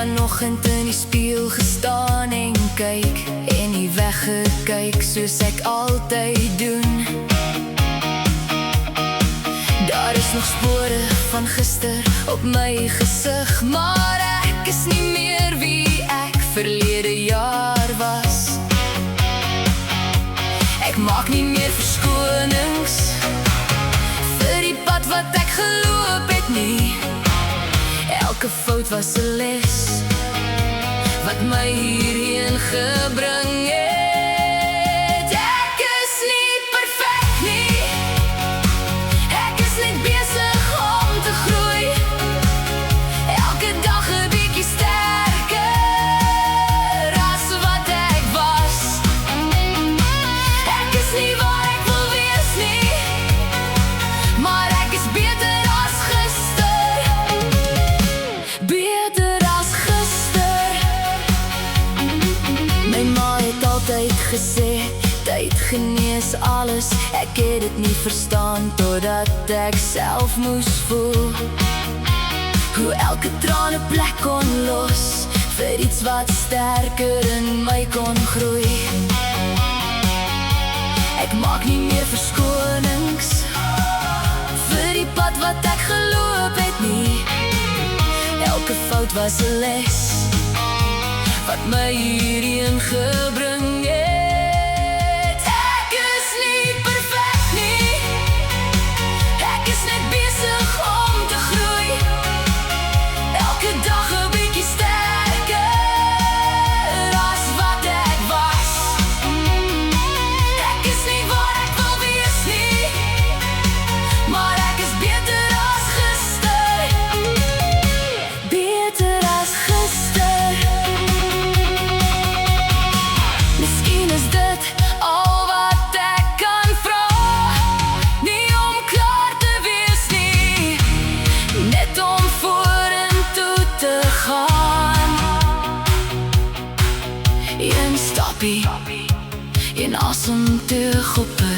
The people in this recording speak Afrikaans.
vanoggend in die spieël gestaan en kyk en nie weggekyk soos ek altyd doen. Daar is nog spore van gister op my gesig, maar ek is nie meer wie ek verlede jaar was. Ek maak nie meer verskonings vir die pad wat ek geloop het nie. Elke fout was 'n les wat my hierheen gebring het. Ek is nie perfek nie, ek is net besig om te groei. Elke dag 'n bietjie sterker as wat ek was. Ek is nie waar ek wil wees nie, maar ek is beter as gister. Beter as gister. My ma het altyd gesê, tyd genees alles. Ek het dit nie verstaan totdat ek self moes voel hoe elke traan 'n plek kon los vir iets wat sterker in my kon groei. Ek maak nie meer verskonings vir die pad wat ek geloop het nie. Elke fout was 'n les wat my hierheen gebring het. Ek is nie perfek nie, ek is net besig om te groei. Elke dag 'n bietjie sterker as wat ek was. Ek is nie waar ek wil wees nie, maar ek is beter as gister. Beter as gister. Miskien is dit al wat ek kan vra, nie om klaar te wees nie, net om vorentoe te gaan. Een stappie, een asem teug op 'n